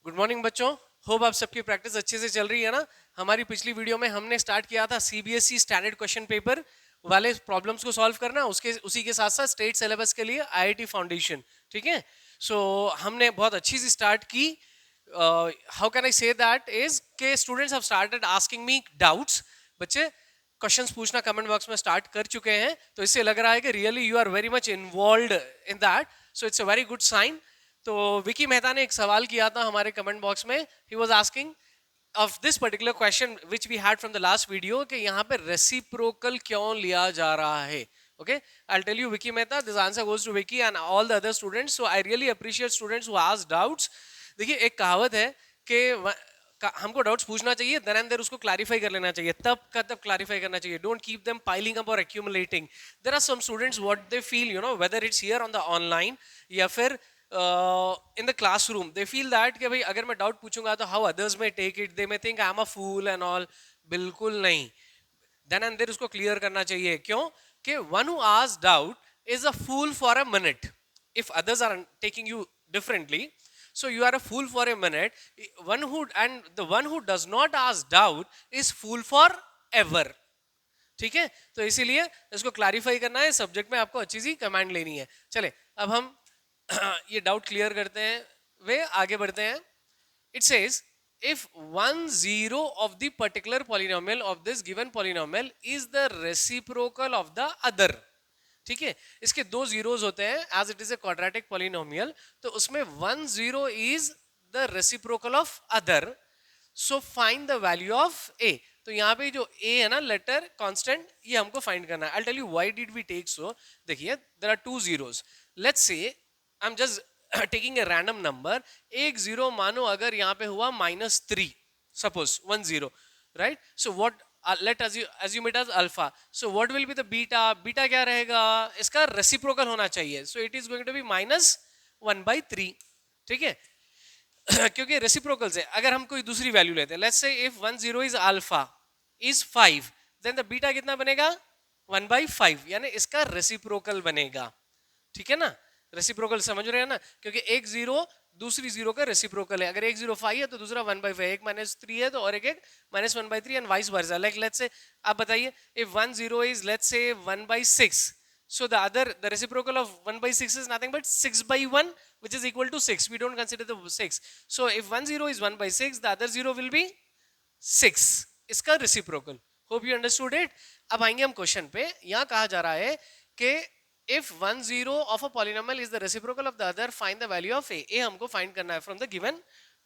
Good morning बच्चों। Hope आप सबकी प्रैक्टिस अच्छे से चल रही है ना। हमारी पिछली वीडियो में हमने स्टार्ट किया था सीबीएसई स्टैंडर्ड क्वेश्चन पेपर वाले प्रॉब्लम्स को सॉल्व करना, उसके उसी के साथ साथ स्टेट सिलेबस के लिए आईआईटी फाउंडेशन। ठीक है, सो हमने बहुत अच्छी सी स्टार्ट की। How can I say that is के students have started asking me doubts. बच्चे क्वेश्चंस पूछना कमेंट बॉक्स में स्टार्ट कर चुके हैं, तो इससे लग रहा है कि really you are very much involved in that, so it's a very good sign. तो विकी मेहता ने एक सवाल किया था हमारे कमेंट बॉक्स में। He was asking of this particular question which we had from the last video कि यहाँ पे रेसिप्रोकल क्यों लिया जा रहा है। Okay, I tell you Vicky Mehta, this answer goes to Vicky and all the other students. So I really appreciate students who ask doubts. देखिए, एक कहावत है कि हमको डाउट्स पूछना चाहिए, देन एंड देयर उसको क्लैरिफाई कर लेना चाहिए, तब का तब क्लैरिफाई करना चाहिए। Don't keep them piling up और accumulating. There are some students what they feel, you know, whether it's here on the online या फिर in the classroom, they feel that कि भाई अगर मैं डाउट पूछूंगा तो how others may take it, they may think I am a fool and all. बिल्कुल नहीं, देन एंड देयर उसको क्लियर करना चाहिए। क्यों? कि one who asks doubt is a fool for a minute if others are taking you differently, so you are a fool for a minute. One who and the one who does not ask doubt is fool for ever. ठीक है, तो इसीलिए इसको clarify करना है, subject में आपको अच्छी सी कमांड लेनी है। चले अब हम ये डाउट क्लियर करते हैं, वे आगे बढ़ते हैं। It says if one zero of the particular polynomial of this given polynomial is the reciprocal of the other। ठीक है, इसके दो जीरोस होते हैं as it is a quadratic polynomial, तो उसमें one zero is the reciprocal of other, so find the value of a. तो यहाँ पे जो ए है ना, लेटर कांस्टेंट, ये हमको फाइंड करना है। I tell you why did we take so. देखिए, there are two zeros. Let's say I am just taking a random number. एक जीरो मानो अगर यहाँ पे हुआ -3, suppose 10, right? So what, let assume it as alpha, so what will be the beta? Beta क्या रहेगा? इसका रेसिप्रोकल होना चाहिए, so it is going to be -1/3। ठीक है, क्योंकि रेसिप्रोकल से अगर हम कोई दूसरी वैल्यू लेते हैं, let's say if 10 is alpha is 5, then the beta कितना बनेगा? 1/5, यानी इसका रेसिप्रोकल बनेगा। ठीक है ना, रेसिप्रोकल समझ रहे हैं ना, क्योंकि एक जीरो दूसरी जीरो का रेसिप्रोकल है। अगर एक जीरो 5 है तो दूसरा 1/5, एक -3 है तो और एक -1/3 and vice versa. Like let's say, आप बताइए, if 10 is let's say 1/6, so the reciprocal of 1/6 is nothing but 6/1, which is equal to 6. We don't consider the 6, so if 10 is 1/6, the other zero will be 6, इसका reciprocal. Hope you understood it. अब आएंगे हम question पे। यहाँ कहा जा रहा है कि if one zero of a polynomial is the reciprocal of the other, find the value of a। a हमको फाइंड करना है फ्रॉम द गिवन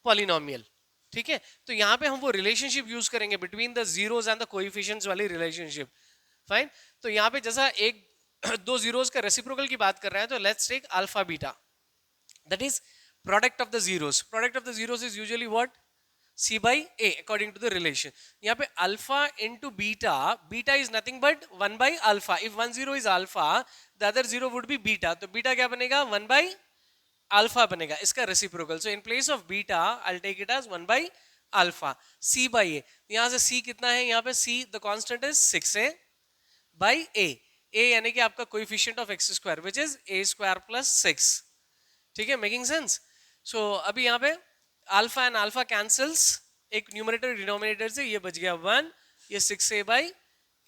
पॉलिनोमियल। ठीक है, तो यहाँ पे हम वो रिलेशनशिप यूज करेंगे between the zeros and the coefficients वाली रिलेशनशिप। फाइन, तो यहाँ पे जैसा एक दो जीरोस का रेसिप्रोकल की बात कर रहे हैं, तो let's take alpha beta, that is product of the zeros. Product of the zeros is usually what? C by A according to the relation। यहाँ पे alpha into beta, beta is nothing but 1 by alpha। If 10 is alpha, the other zero would be beta, तो beta क्या बनेगा? 1 by alpha बनेगा, इसका reciprocal. So in place of beta, I'll take it as 1 by alpha। C by A, यहाँ से C कितना है? यहाँ पे C the constant is 6A by A। A यानी कि आपका coefficient of x square which is A square plus 6। ठीक है, मेकिंग सेंस? सो अभी यहाँ पे अल्फा एंड अल्फा कैंसल्स, एक न्यूमरेटर डिनोमिनेटर से ये बच गया 1, ये 6a by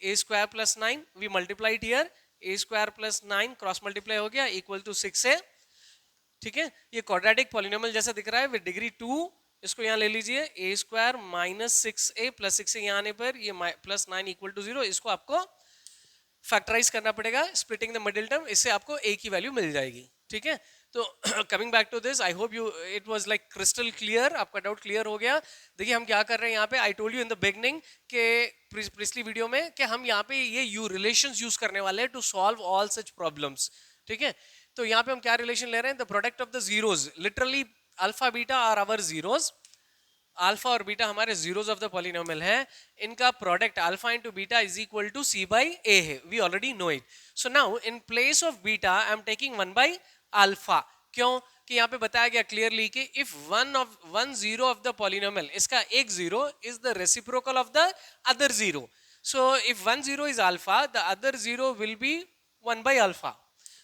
A square plus 9, we multiplied here, A square plus 9 cross multiply हो गया इक्वल टू 6a। ठीक है, ये क्वाड्रेटिक पॉलिनोमियल जैसा दिख रहा है विद डिग्री 2। इसको यहाँ ले लीजिए, ए स्क्वायर -6a प्लस 6a यहाँ आने पर ये +9 इक्वल टू 0। इसको आपको फैक्टराइज करना पड़ेगा, स्प्लिटिंग द मिडिल टर्म, इससे आपको a की वैल्यू मिल जाएगी। ठीक है, तो coming back to this, I hope you it was like crystal clear, आपका डाउट क्लियर हो गया। देखिए हम क्या कर रहे हैं यहाँ पे, आई told you in the beginning के पिछली वीडियो में कि हम यहाँ पे ये रिलेशंस यूज करने वाले हैं to solve all such problems. ठीक है, तो यहाँ पे हम क्या रिलेशन ले रहे हैं? The product of the zeros, literally alpha beta are our zeros. Alpha और बीटा हमारे जीरोस ऑफ द पॉलिनोमियल है, इनका product alpha into beta is equal to c by a है, we already know it. So now in place of beta I am taking 1 by alpha. क्यों? कि यहाँ पे बताया गया क्लियरली कि if one zero of the polynomial, इसका एक zero is the reciprocal of the other zero, so if 1 0 is alpha, the other zero will be 1 by alpha.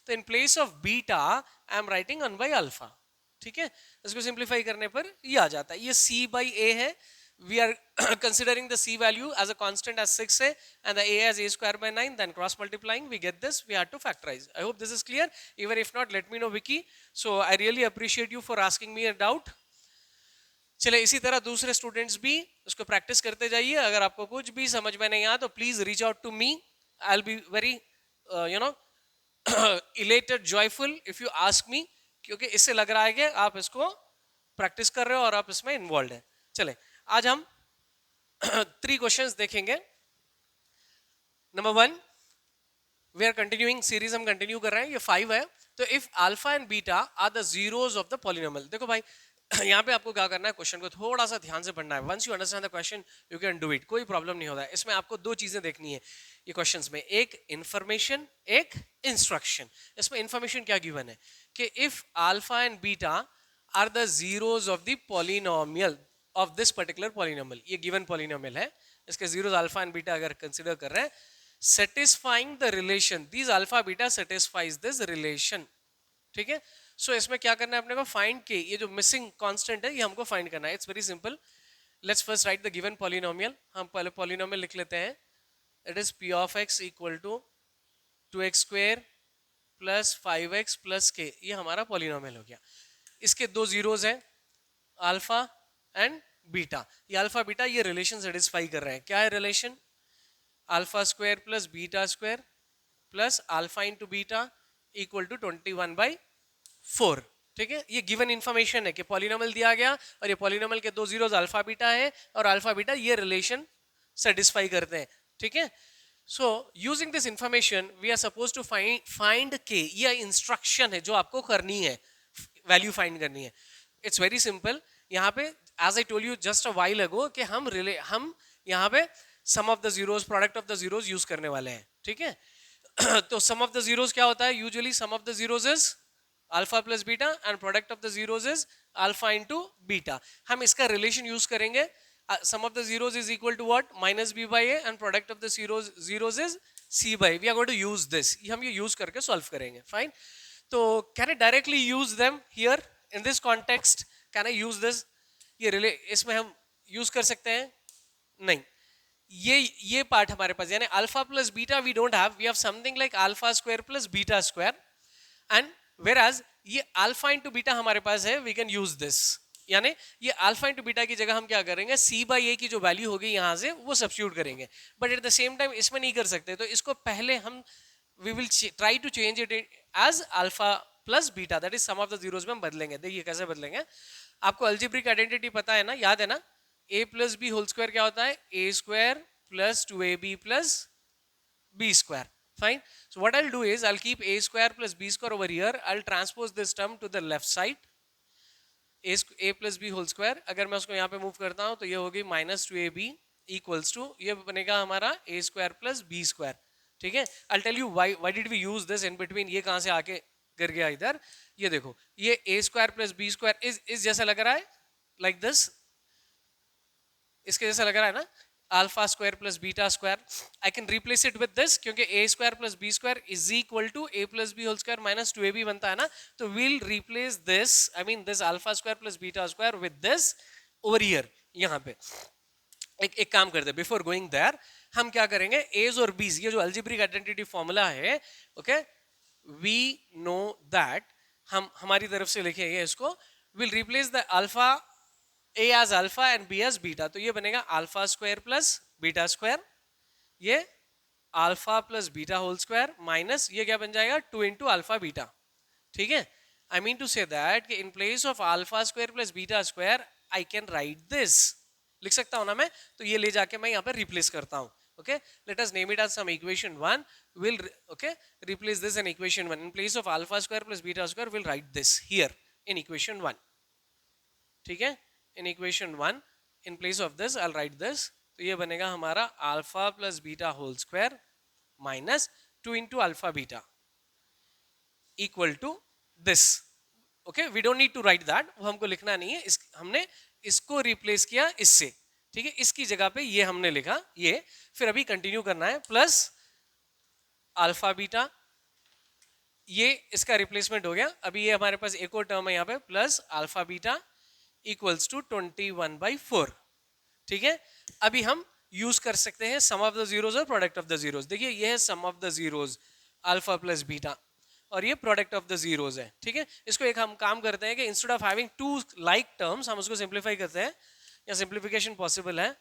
तो in place of beta I am writing 1 by alpha. ठीक है, इसको simplify करने पर ये आ जाता है, ये c by a है. We are considering the c value as a constant as 6a and the a as a square by 9, then cross multiplying we get this. We had to factorize. I hope this is clear. Even if not, let me know, Vicky. So I really appreciate you for asking me a doubt. चले इसी तरह दूसरे students भी उसको practice करते जाइए. अगर आपको कुछ भी समझ में नहीं आया तो please reach out to me. I will be very elated, joyful if you ask me, क्योंकि इससे लग रहा है कि आप इसको प्रैक्टिस कर रहे हो और आप इसमें इन्वॉल्व हैं. चले आज हम 3 क्वेश्चंस देखेंगे. Number 1, we are continuing series, हम कंटिन्यू कर रहे हैं, ये 5 है. तो if alpha and beta are the zeros of the polynomial. देखो भाई यहाँ पे आपको क्या करना है, क्वेश्चन को थोड़ा सा ध्यान से पढ़ना है. Once you understand the question you can do it, कोई प्रॉब्लम नहीं होता है. इसमें आपको 2 चीजें देखनी है ये क्वेश्चंस में, एक इंफॉर्मेशन, एक इंस्ट्रक्शन. इसमें इंफॉर्मेशन क्या गिवन है कि if alpha and beta are the zeros of the polynomial of this particular polynomial. ये गिवन पॉलिनोमियल है, इसके जीरोस अल्फा एंड बीटा अगर कंसीडर कर रहे हैं, satisfying the relation, this alpha beta satisfies this relation. ठीक है, सो इसमें क्या करना है अपने को, फाइंड के ये जो मिसिंग कांस्टेंट है ये हमको फाइंड करना है. It's very simple. Let's first write the given polynomial. हम पहले पॉलिनोमियल लिख लेते हैं. It is p of x equal to 2x square plus 5x plus k. ये हमारा पॉलिनोमियल हो गया. इसके 2 जीरोस हैं, अल्फा एंड बीटा. ये अल्फा बीटा ये रिलेशन सेटिस्फाई कर रहे हैं. क्या है relation? Alpha square plus beta square plus alpha into beta equal to 21/4. ठीक है, ये गिवन इंफॉर्मेशन है कि पॉलिनोमियल दिया गया और ये पॉलिनोमियल के 2 जीरोस अल्फा बीटा है और अल्फा बीटा ये रिलेशन सेटिस्फाई करते हैं. ठीक है, so using this information we are suppose to find K. ये इंस्ट्रक्शन है जो आपको करनी है, वैल्यू फाइंड करनी है. It's very simple. यहाँ पे as I told you just a while ago कि हम यहाँ पे sum of the zeros, product of the zeros use करने वाले हैं. ठीक है, तो सम ऑफ द जीरोस क्या होता है? Usually sum of the zeros is alpha plus beta and product of the zeros is alpha into beta. हम इसका रिलेशन यूज करेंगे. Sum of the zeros is equal to what? Minus b by a and product of the zeros is c by. We are going to use this. हम ये use करके solve करेंगे. Fine. तो can I directly use them here in this context? Can I use this? ये इसमें हम use कर सकते हैं? नहीं. ये पार्ट हमारे पास, यानी alpha plus beta we don't have. We have something like alpha square plus beta square and whereas ये अल्फा इंटू बीटा हमारे पास है. We can use this. यानी ये अल्फा इंटू बीटा की जगह हम क्या करेंगे, सी बाई ए की जो वैल्यू होगी यहां से वो सब्स्टिट्यूट करेंगे. But at the same time इसमें नहीं कर सकते, तो इसको पहले हम we will try to change it as alpha plus beta. That is sum of the zeros में हम बदलेंगे. देखिए कैसे बदलेंगे. आपको अलजेब्रिक आइडेंटिटी पता है ना, याद है ना? a plus b whole square क्या होता है? a square plus 2ab plus b square. Fine. So what I'll do is I'll keep a square plus b square over here. I'll transpose this term to the left side. a plus b whole square. अगर मैं उसको यहाँ पे move करता हूँ तो ये होगी minus 2ab equals to, ये बनेगा हमारा a square plus b square. ठीक है. I'll tell you why did we use this in between. ये कहाँ से आके गिर गया इधर. ये देखो, ये a square plus b square इस जैसा लग रहा है, like this. इसके जैसा लग रहा है ना, alpha square plus beta square. I can replace it with this, क्योंकि a square plus b square is equal to a plus b whole square minus 2ab बनता है ना. तो we'll replace this, I mean this alpha square plus beta square with this over here. यहाँ पे एक काम करते हैं, बिफोर गोइंग देयर हम क्या करेंगे, एज और बीज, ये जो अलजेब्रिक आइडेंटिटी फॉर्मूला है, ओके, वी नो दैट, हम हमारी तरफ से लिखेंगे इसको. Will replace the alpha a as alpha and b as beta. तो ये बनेगा alpha square plus beta square, ये alpha plus beta whole square minus ये क्या बन जाएगा 2 इंटू अल्फा बीटा. ठीक है. I mean to say that in place of alpha square plus beta square I can write this. लिख सकता हूं ना मैं, तो ये ले जाके मैं यहाँ पर रिप्लेस करता हूँ. Okay, let us name it as some equation 1. We'll replace this in equation 1. In place of alpha square plus beta square, we'll write this here in equation 1. ठीक है. In equation 1, in place of this, I'll write this. तो ये बनेगा हमारा alpha plus beta whole square minus 2 into alpha beta equal to this. Okay, we don't need to write that. वो हमको लिखना नहीं है. हमने इसको replace किया इससे. ठीक है, इसकी जगह पे ये हमने लिखा ये. फिर अभी कंटिन्यू करना है. प्लस अल्फा बीटा ये इसका रिप्लेसमेंट हो गया। अभी ये हमारे पास एक और टर्म है यहाँ पे plus alpha beta equals to 21/4। ठीक है, अभी हम यूज कर सकते हैं सम ऑफ द जीरोज और प्रोडक्ट ऑफ द जीरोज। देखिए ये है sum of the zeros alpha plus beta और ये प्रोडक्ट ऑफ द जीरोज है। ठीक है, इसको एक हम काम करते हैं कि instead of having two like terms हम उसको सिंप्लीफाई करते हैं, या सिंप्लीफिकेशन पॉसिबल है।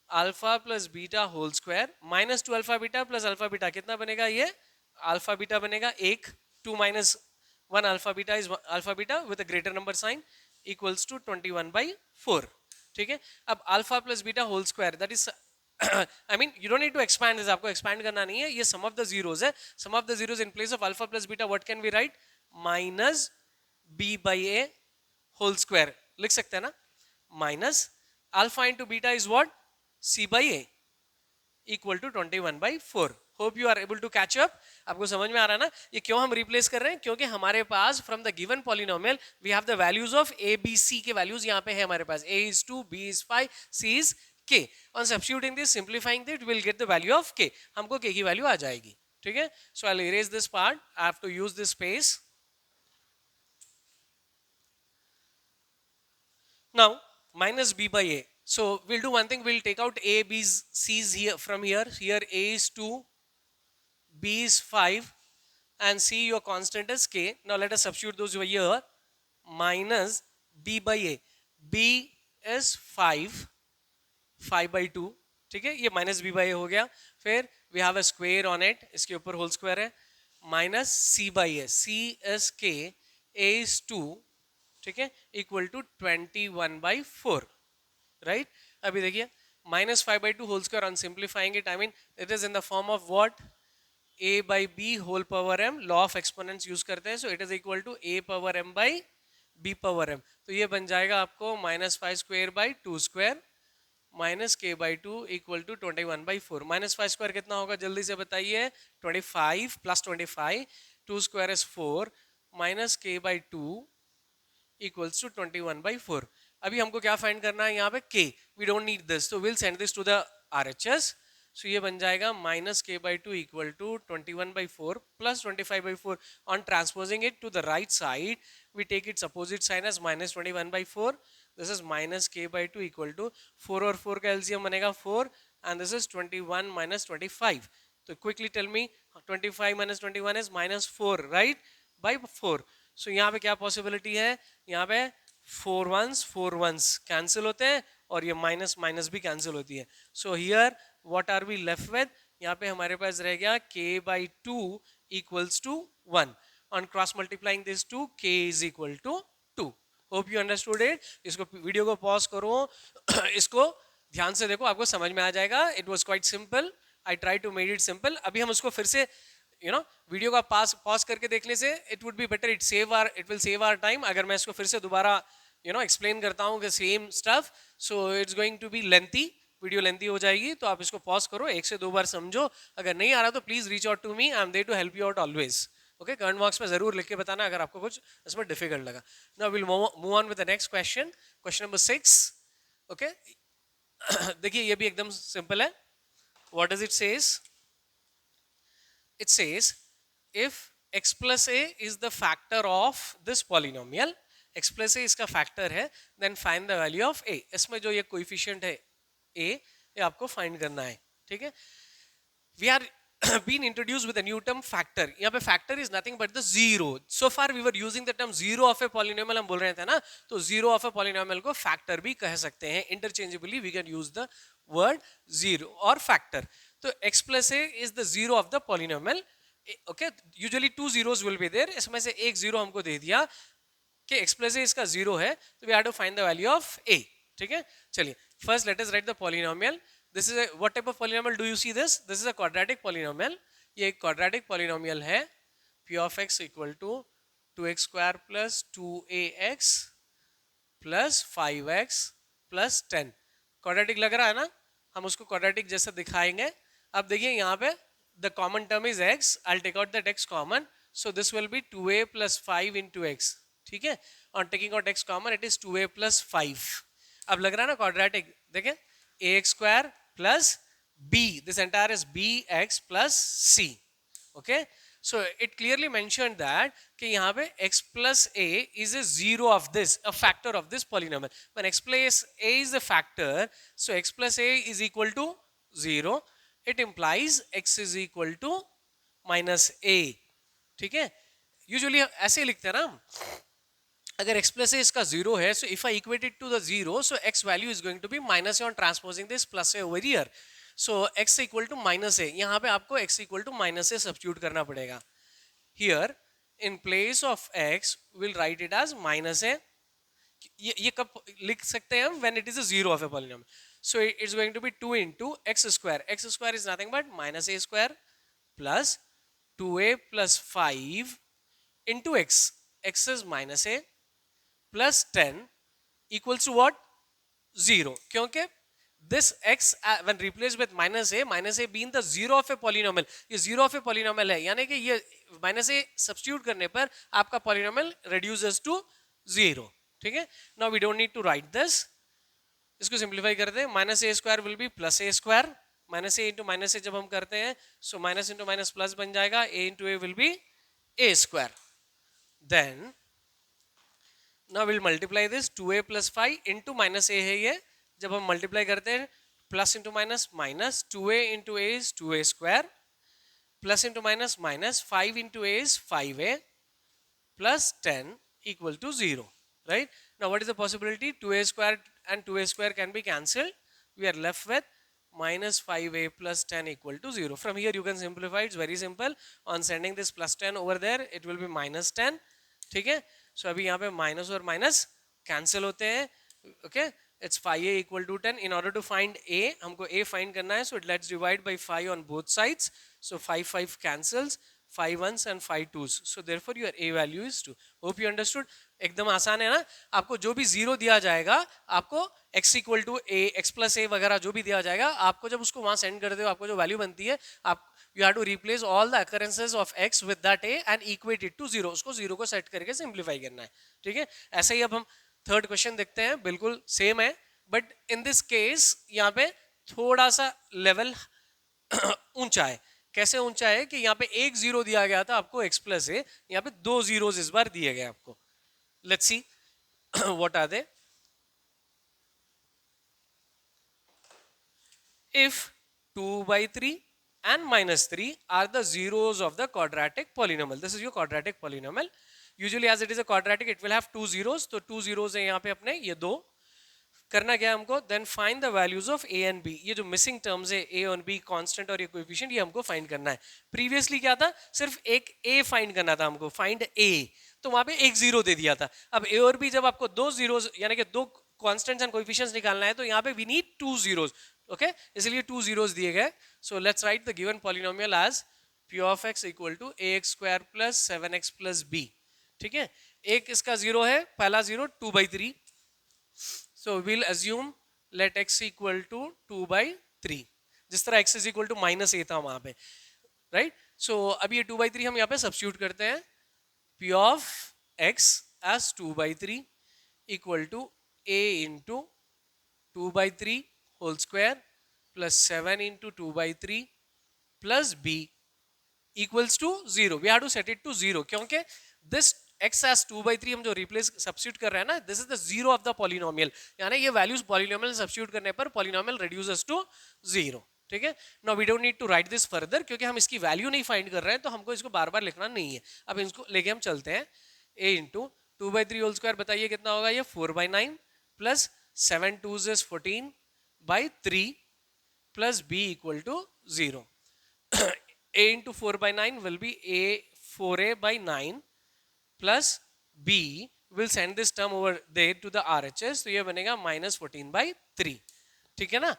Alpha plus beta whole square minus two alpha beta plus alpha beta कितना बनेगा, ये अल्फा बीटा बनेगा एक, two minus one alpha beta is alpha beta with a greater number sign equals to 21/4। ठीक है, अब alpha plus beta whole square that is I mean you don't need to expand this, आपको expand करना नहीं है, ये sum of the zeros है। Sum of the zeros in place of alpha plus beta what can we write, minus b by a whole square लिख सकते हैं ना, minus alpha into beta is what, c by a equal to 21/4। Hope you are able to catch up. आपको समझ में आ रहा है ना ये क्यों हम रिप्लेस कर रहे हैं, क्योंकि हमारे पास from the given polynomial we have the values of a b c के वैल्यूज यहाँ पे है हमारे पास, a is 2, b is 5, c is k। on substituting this, simplifying it, we'll get the value of k, हमको k की value आ जाएगी। ठीक है, so I'll erase this part, I have to use this space। now minus b by a, so we'll do one thing, we'll take out a b's c's here from here, a is 2, b is 5 and c your constant is k। now let us substitute those over here, minus b by a, b is 5/2। ठीक है, ये minus b by ए हो गया, फिर we have a square on it, इसके ऊपर whole square है, minus c by a, c s k, a is 2। ठीक है, इक्वल टू 21/4। राइट, अभी देखिए minus 5/2 whole square, on simplifying it I mean it is in the form of what, a by b whole power m, law of exponents use करते हैं, so it is equal to a power m by b power m। तो ये बन जाएगा आपको minus 5 square by 2 square minus k by 2 equal to 21/4। Minus 5 square कितना होगा जल्दी से बताइए, 25 plus 25, 2 square is 4 minus k by 2 equals to 21/4। अभी हमको क्या फाइंड करना है यहाँ पे, k, we don't need this, तो will send this to the RHS। So ये बन जाएगा minus k by 2 equal to 21/4 plus 25/4। On transposing it to the right side we take its opposite sign as minus 21/4। This is minus k by 2 equal to 4 और 4 का LCM बनेगा 4 and this is 21 minus 25। तो quickly tell me 25 minus 21 is minus 4 right by 4। So यहाँ पे क्या possibility है, यहाँ पे 4 ones कैंसिल होते हैं और ये माइनस माइनस भी कैंसिल होती है। So here what are we left with, यहाँ पे हमारे पास रह गया k by 2 equals to 1। On cross multiplying this two k is equal to 2। Hope you understood it. इसको वीडियो को पॉज करो इसको ध्यान से देखो, आपको समझ में आ जाएगा। It was quite simple, I try to made it simple. अभी हम उसको फिर से वीडियो का पॉज करके देखने से it would be better, it will save our time. अगर मैं इसको फिर से दोबारा एक्सप्लेन करता हूँ कि same stuff, so it's going to be lengthy, video lengthy हो जाएगी। तो आप इसको पॉज करो, 1 से 2 बार समझो। अगर नहीं आ रहा तो please reach out to me, I am there to help you out always. Okay, comment box में जरूर लिख के बताना अगर आपको कुछ इसमें डिफिकल्ट लगा। Now will move on with the next question, question number 6। Okay, देखिए ये भी एकदम सिंपल है। What does it says, it says if x plus a is the factor of this polynomial, x plus a इसका factor है, then find the value of a। इसमें जो ये coefficient है a, ये आपको find करना है। ठीक है, we are been introduced with a new term factor। यहाँ पे factor is nothing but the zero। so far we were using the term zero of a polynomial, हम बोल रहे थे ना, तो zero of a polynomial को factor भी कह सकते हैं। interchangeably we can use the word zero or factor। तो x plus a is the zero of the polynomial। okay, usually 2 zeros will be there, इसमें से एक जीरो हमको दे दिया कि x plus a इसका जीरो है, तो we have to find the value of a। ठीक है, चलिए first let us write the polynomial। this is a what type of polynomial do you see this is a quadratic polynomial। ये एक quadratic polynomial है। p of x equal to 2x square plus 2ax plus 5x plus 10। quadratic लग रहा है ना, हम उसको quadratic जैसा दिखाएंगे। अब देखिए यहाँ पे the common term is x, I'll take out that x common, so this will be 2a plus 5 into x। ठीक है, on taking out x common it is 2a plus 5। अब लग रहा है ना quadratic, देखें ax square plus b, this entire is bx plus c। okay, So it clearly mentioned that कि यहाँ पे x plus a is a zero of this, a factor of this polynomial. When x plus a is the factor, so x plus a is equal to 0. It implies x is equal to minus a. ठीक है, usually ऐसे लिखते हैं ना हम, अगर x plus a इसका 0 है, so if I equate it to the 0, so x value is going to be minus a on transposing this plus a over here. So x equal to minus a, यहाँ पे आपको x equal to minus a substitute करना पड़ेगा. Here in place of x we'll write it as minus a. ये कब लिख सकते हैं हम? When it is a zero of a polynomial. So it's going to be 2 into x square. X square is nothing but minus a square plus 2a plus 5 into x. X is minus a plus 10 equals to what? 0. क्योंकि this x when replaced with minus a being the zero of a polynomial, ये zero of a polynomial है, यानी कि ये minus a substitute करने पर आपका polynomial reduces to 0. ठीक है, now we don't need to write this, इसको simplify करते हैं. Minus a square will be plus a square, minus a into minus a जब हम करते हैं, so minus into minus plus बन जाएगा, a into a will be a square. Then now we'll multiply this 2a plus 5 into minus a है ये, जब हम multiply करते हैं plus into minus minus 2a into a is 2a square plus into minus minus 5 into a is 5a plus 10 equal to 0, right? Now what is the possibility? 2a square and 2a square can be cancelled. We are left with minus 5a plus 10 equal to 0. From here you can simplify, it's very simple. On sending this plus 10 over there, it will be minus 10. ठीक है, so अभी यहाँ पे minus और minus cancel होते हैं. Okay, it's 5a equal to 10. In order to find a, हमको a find करना है, so let's divide by 5 on both sides. So 5 cancels, 5 ones and 5 twos. So therefore your a value is 2. Hope you understood. एकदम आसान है ना. आपको जो भी जीरो दिया जाएगा, आपको x equal to a, x plus a वगैरह जो भी दिया जाएगा, आपको जब उसको वहां सेंड करते हो, आपको जो वैल्यू बनती है, आप you have to replace all the occurrences of x with that a and equate it to 0. उसको 0 को सेट करके सिंप्लीफाई करना है. ठीक है, ऐसे ही अब हम थर्ड क्वेश्चन देखते हैं. बिल्कुल सेम है, बट इन दिस केस यहाँ पे थोड़ा सा लेवल ऊंचा है. कैसे ऊंचा है कि यहाँ पे एक जीरो दिया गया था आपको x प्लस ए, यहाँ पे दो जीरोस इस बार दिए गए आपको. Let's see what are they. If 2/3 and minus 3 are the zeros of the quadratic polynomial. This is your quadratic polynomial. Usually as it is a quadratic, it will have two zeros. तो two zeros है यहाँ पे अपने, ये दो. करना क्या हमको? Then find the values of a and b. ये जो missing terms है a और b, constant और ये coefficient, ये हमको find करना है. Previously क्या था? सिर्फ एक a find करना था हमको, find a. तो वहाँ पे एक जीरो दे दिया था. अब a और b जब आपको दो zeros यानी कि दो constants and coefficients निकालना है, तो यहाँ पे we need two zeros. Okay, इसलिए two zeros दिए गए. So let's write the given polynomial as p of x equal to ax square plus 7x plus b. ठीक है, एक इसका जीरो है, पहला zero 2/3. So we'll assume let x equal to 2/3. जिस तरह x is equal to minus a था वहां पे, right? So अब ये 2/3 हम यहाँ पे substitute करते हैं. p of x as 2/3 equal to a into 2/3 whole square plus 7 into 2/3 plus b equals to 0. We have to set it to 0 क्योंकि this x as 2/3 हम जो replace substitute कर रहे हैं ना, this is the zero of the polynomial. यानी ये values polynomial substitute करने पर polynomial reduces to 0. ठीक है, now we don't need to write this further क्योंकि हम इसकी value नहीं find कर रहे हैं, तो हमको इसको बार बार लिखना नहीं है. अब इसको लेके हम चलते हैं. a into 2/3 whole square बताइए कितना होगा ये? 4/9 plus 7 2s is 14 by 3 plus b equal to 0. a into 4/9 will be a 4a by 9 plus b will send this term over there to the RHS, तो ये बनेगा minus 14/3. ठीक है ना.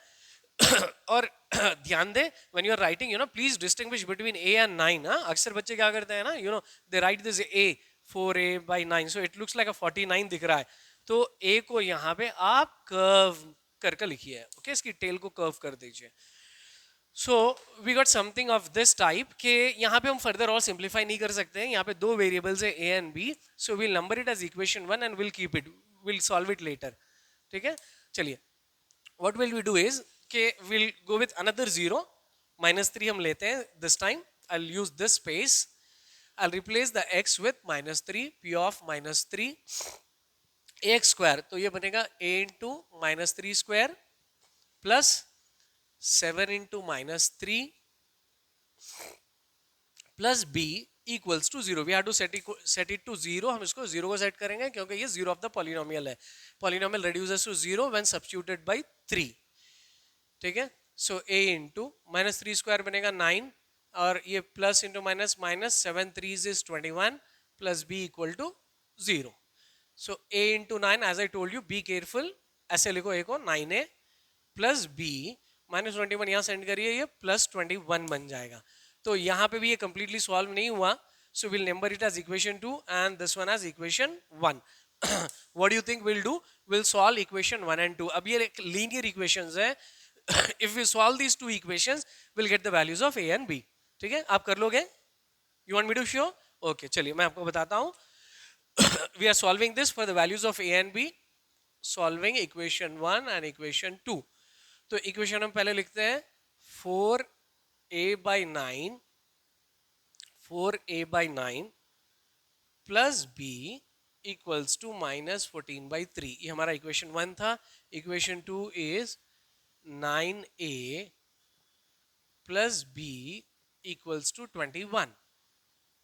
और ध्यान दे, when you are writing, you know, please distinguish between a and 9. हाँ, अक्सर बच्चे क्या करते हैं ना, you know, they write this a 4a by 9, so it looks like a 49 दिख रहा है. तो a को यहाँ पे आप कर्व करके लिखिए. ओके, इसकी टेल को कर्व कर दीजिए. So we got something of this type के यहाँ पे हम फर्दर और सिंप्लीफाई नहीं कर सकते हैं. यहाँ पे दो वेरिएबल्स है a and b, so will number it as equation 1 and will keep it, will solve it later. ठीक है, चलिए what will we do is के will go with another zero. -3 हम लेते हैं this time. I will use this space. I'll replace the x with -3, p of -3 ax square, तो ये बनेगा a into -3 square plus 7 into -3 plus b equals to 0. We have to set it to 0. हम इसको 0 को set करेंगे क्योंकि ये 0 of the polynomial है. Polynomial reduces to 0 when substituted by 3. ठीक है. सो a into -3 square बनेगा 9 और ये plus into minus minus 7 3 is 21 plus b equal to 0. So a into 9, as I told you, be careful. ऐसे लिखो a को 9a plus b -21 यहाँ send करिए, ये +21 बन जाएगा. तो यहाँ पे भी ये completely सॉल्व नहीं हुआ. So we'll number it as equation 2 and this one as equation 1. What do you think we'll do? We'll solve equation 1 and 2. अब ये linear equations है. If we solve these two equations, we'll get the values of a and b. ठीक है, आप कर लोगे? You want me to show? Okay, चलिए मैं आपको बताता हूँ. We are solving this for the values of a and b. Solving equation 1 and equation 2. तो equation हम पहले लिखते हैं 4a by 9 plus b equals to -14 by 3. ये हमारा equation 1 था. Equation 2 is 9a plus b equals to 21.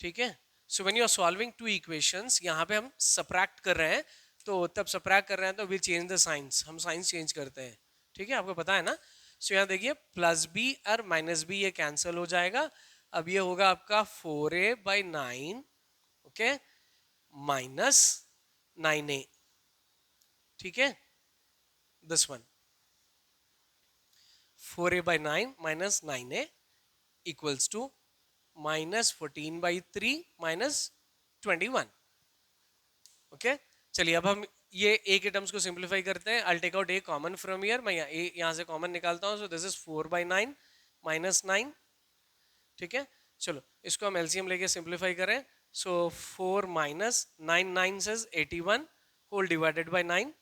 ठीक है. So when you are solving two equations, यहाँ पे हम subtract कर रहे हैं, तो तब subtract कर रहे हैं तो we'll change the signs. हम signs change करते हैं. ठीक है, आपको पता है ना. So यहाँ देखिए प्लस b और माइनस b ये कैंसिल हो जाएगा. अब ये होगा आपका 4a by 9, okay, minus 9a. ठीक है, this one 4a by 9 minus 9a equals to -14 by 3 minus 21. Okay, चलिए अब हम ये a के टर्म्स को सिंप्लीफाई करते हैं. I'll take out a common from here. मैं यहाँ से कॉमन निकालता हूँ. So this is 4 by 9 minus 9. ठीक है, चलो इसको हम LCM लेके सिंप्लीफाई करें. So 4 minus 9 9 says 81 whole divided by 9.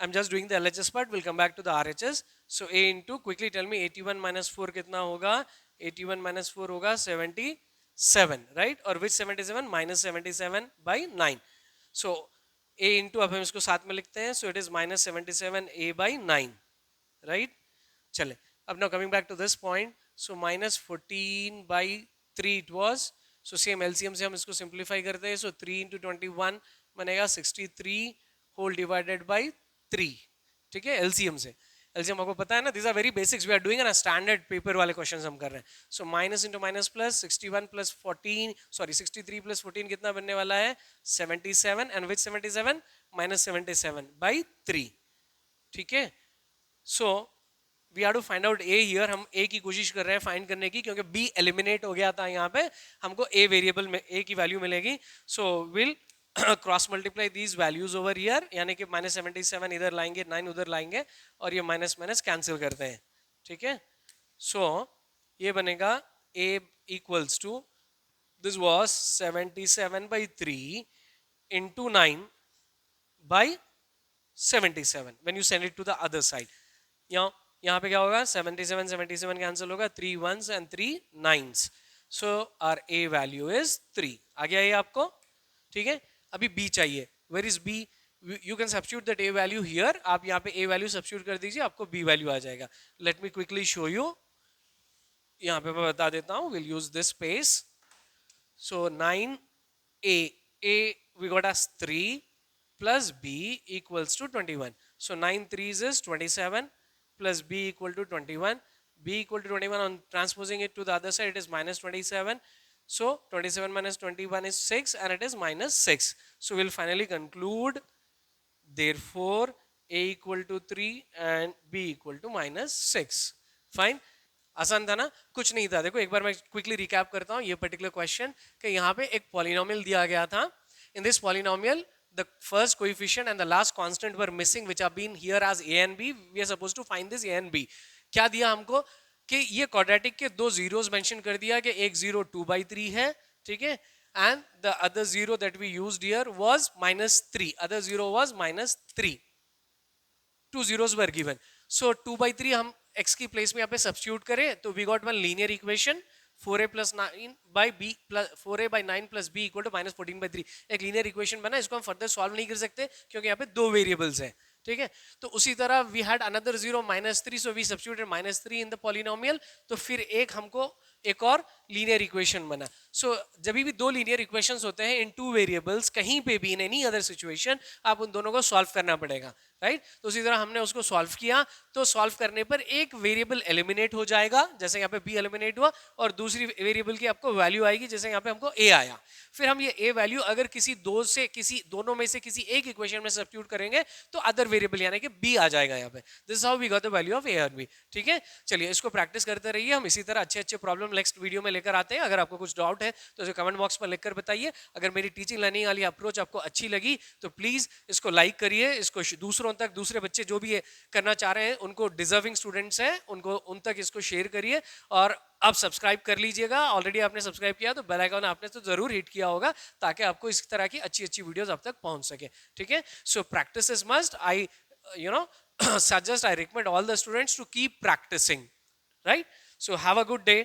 I'm just doing the LHS part. We'll come back to the RHS. So a into, quickly tell me 81 minus 4 कितना होगा? 81 minus 4 होगा 77, right? और which 77? -77 by 9. So a into, अब हम इसको साथ में लिखते हैं. So it is -77a by 9, right? चले, अब now coming back to this point. So -14 by 3 it was. So same LCM से हम इसको simplify करते हैं. So 3 into 21 बनेगा 63 whole divided by 3. ठीक है, LCM से. LCM आपको पता है ना, these are very basics. We are doing a standard paper वाले questions हम कर रहे हैं. So minus into minus plus 61 plus 14, sorry 63 plus 14 कितना बनने वाला है? 77. And which 77? -77 by 3. ठीक है. So we have to find out a here. हम a की कोशिश कर रहे हैं फाइंड करने की, क्योंकि b एलिमिनेट हो गया था. यहाँ पे हमको a वेरिएबल में a की वैल्यू मिलेगी. So we'll cross multiply these values over here, यानी कि -77 इधर लाएंगे, 9 उधर लाएंगे और ये माइनस माइनस कैंसिल करते हैं. ठीक है, सो ये बनेगा a equals to, this was 77 by 3 into 9 by 77 when you send it to the other side. यहाँ पे क्या होगा? 77 77 कैंसिल होगा, 3 1s and 3 9s. So our a value is 3. आ गया ये आपको? ठीक है, अभी b चाहिए. Where is b? You can substitute that a value here. आप यहाँ पे a value substitute कर दीजिए, आपको b value आ जाएगा. Let me quickly show you. यहाँ पे मैं बता देता हूँ. We'll use this space. So 9a we got as 3 plus b equals to 21. So 9 3s is 27 plus b equal to 21. b equal to 21, on transposing it to the other side it is -27. So 27 minus 21 is 6 and it is -6. So we'll finally conclude, therefore a equal to 3 and b equal to -6. Fine. आसान था ना? कुछ नहीं था. देखो एक बार मैं quickly recap करता हूँ ये पर्टिकुलर क्वेश्चन, कि यहाँ पे एक पॉलिनोमियल दिया गया था. In this polynomial the first coefficient and the last constant were missing, which have been here as a and b. We are supposed to find this a and b. क्या दिया हमको? कि ये क्वाड्रेटिक के दो जीरोस मेंशन कर दिया, कि एक जीरो 2/3 है. ठीक है, and the other zero that we used here was -3. other zero was -3. two zeros were given. So 2/3 हम x की प्लेस में यहाँ पे सब्स्टिट्यूट करें तो we got one linear equation 4a plus 9 by b plus 4a by 9 plus b equal to -14/3 एक linear equation बना, इसको हम फर्दर सॉल्व नहीं कर सकते क्योंकि यहाँ पे दो वेरिएबल्स हैं, ठीक है। तो उसी तरह we had another 0 -3, so we substituted -3 in the polynomial, तो फिर हमको एक और लीनियर इक्वेशन बना। सो जब भी दो लीनियर इक्वेशंस होते हैं इन टू वेरिएबल्स, कहीं पे भी इन एनी अदर सिचुएशन आप उन दोनों को सॉल्व करना पड़ेगा, राइट। तो उसी तरह हमने उसको सॉल्व किया, तो सॉल्व करने पर एक वेरिएबल एलिमिनेट हो जाएगा, जैसे यहाँ पे बी एलिमिनेट हुआ, और दूसरी वेरिएबल की आपको वैल्यू आएगी, जैसे यहाँ पे हमको ए आया। फिर हम ये ए वैल्यू अगर किसी दोनों में से किसी एक इक्वेशन में सब्स्टिट्यूट करेंगे तो अदर वेरिएबल यानी कि बी आ जाएगा यहाँ पे। This is how we got the value of a और बी, ठीक है। चलिए इसको प्रैक्टिस करते रहिए, हम इसी तरह अच्छे अच्छे प्रॉब्लम नेक्स्ट वीडियो में लेकर आते हैं। अगर आपको कुछ डाउट है तो इसे कमेंट बॉक्स में लिखकर बताइए। अगर मेरी टीचिंग लर्निंग वाली अप्रोच आपको अच्छी लगी तो प्लीज इसको लाइक करिए, इसको दूसरों तक, दूसरे बच्चे जो भी करना चाह रहे हैं, उनको डिजर्विंग स्टूडेंट्स हैं उनको उन तक इसको शेयर करिए। और आप सब्सक्राइब कर लीजिएगा, ऑलरेडी आपने सब्सक्राइब किया तो बेल आइकन आपने तो जरूर हिट किया होगा ताकि आपको इस तरह की अच्छी अच्छी वीडियोस आप तक पहुंच सके, ठीक है। So practice is must, I suggest, I recommend all the students to keep practicing, right? So have a good day.